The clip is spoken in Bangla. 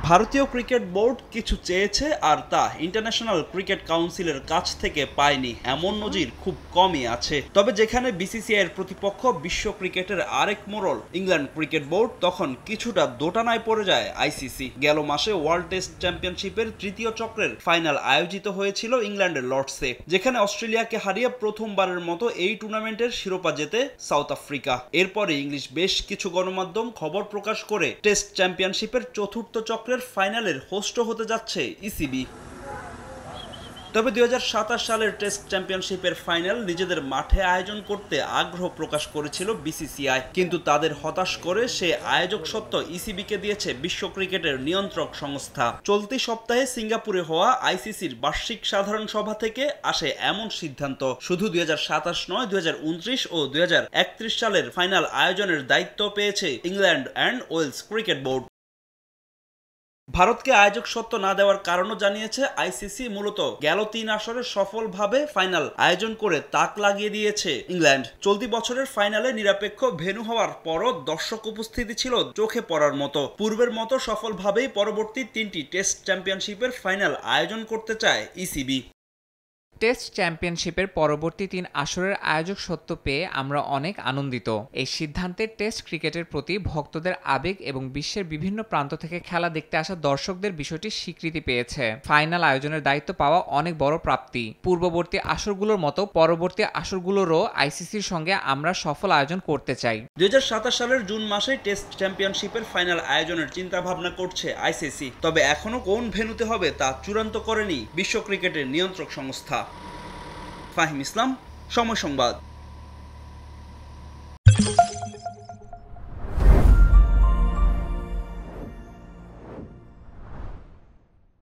ভারতীয় ক্রিকেট বোর্ড কিছু চেয়েছে আর তা ইন্টারন্যাশনাল ক্রিকেট কাউন্সিলের কাছ থেকে পায়নি এমন নজির খুব কমই আছে। তবে যেখানে বিসিসিআই এর প্রতিপক্ষ বিশ্ব ক্রিকেটের আরেক মোড়ল ইংল্যান্ড ক্রিকেট বোর্ড, তখন কিছুটা দোটানায় পড়ে যায় আইসিসি। গেল মাসে ওয়ার্ল্ড টেস্ট চ্যাম্পিয়নশিপের তৃতীয় চক্রের ফাইনাল আয়োজিত হয়েছিল ইংল্যান্ডের লর্ডসে, যেখানে অস্ট্রেলিয়াকে হারিয়ে প্রথমবারের মতো এই টুর্নামেন্টের শিরোপা জেতে সাউথ আফ্রিকা। এরপরে ইংলিশ বেশ কিছু গণমাধ্যম খবর প্রকাশ করে টেস্ট চ্যাম্পিয়নশিপের চতুর্থ চক্রের ফাইনালের হোস্ট হতে যাচ্ছে ইসিবি। তবে 2027 সালের টেস্ট চ্যাম্পিয়নশিপের ফাইনাল নিজেদের মাঠে আয়োজন করতে আগ্রহ প্রকাশ করেছিল বিসিসিআই, কিন্তু তাদের হতাশ করে সে আয়োজক সত্ত্ব ইসিবিকে দিয়েছে বিশ্ব ক্রিকেটের নিয়ন্ত্রক সংস্থা। চলতি সপ্তাহে সিঙ্গাপুরে হওয়া আইসিসির বার্ষিক সাধারণ সভা থেকে আসে এমন সিদ্ধান্ত, শুধু 2027 নয় 2029 ও 2031 সালের ফাইনাল আয়োজনের দায়িত্ব পেয়েছে England and Wales cricket board. ভারতকে আয়োজক সত্ত্ব না দেওয়ার কারণও জানিয়েছে আইসিসি। মূলত গেল 3 আসরে সফলভাবে ফাইনাল আয়োজন করে তাক লাগিয়ে দিয়েছে ইংল্যান্ড। চলতি বছরের ফাইনালে নিরপেক্ষ ভেন্যু হওয়ার পরও দর্শক উপস্থিতি ছিল চোখে পড়ার মতো। পূর্বের মতো সফলভাবেই পরবর্তী 3টি টেস্ট চ্যাম্পিয়নশিপের ফাইনাল আয়োজন করতে চায় ইসিবি। টেস্ট চ্যাম্পিয়নশিপের পরবর্তী 3 আসরের আয়োজক সত্ত্ব পেয়ে আমরা অনেক আনন্দিত। এই সিদ্ধান্তে টেস্ট ক্রিকেটের প্রতি ভক্তদের আবেগ এবং বিশ্বের বিভিন্ন প্রান্ত থেকে খেলা দেখতে আসা দর্শকদের বিষয়টি স্বীকৃতি পেয়েছে। ফাইনাল আয়োজনের দায়িত্ব পাওয়া অনেক বড় প্রাপ্তি। পূর্ববর্তী আসরগুলোর মতো পরবর্তী আসরগুলোরও আইসিসির সঙ্গে আমরা সফল আয়োজন করতে চাই। 2027 সালের জুন মাসে টেস্ট চ্যাম্পিয়নশিপের ফাইনাল আয়োজনের চিন্তা ভাবনা করছে আইসিসি। তবে এখনো কোন ভেন্যুতে হবে তা চূড়ান্ত করেনি বিশ্ব ক্রিকেটের নিয়ন্ত্রক সংস্থা। ফাহিম ইসলাম, সময় সংবাদ।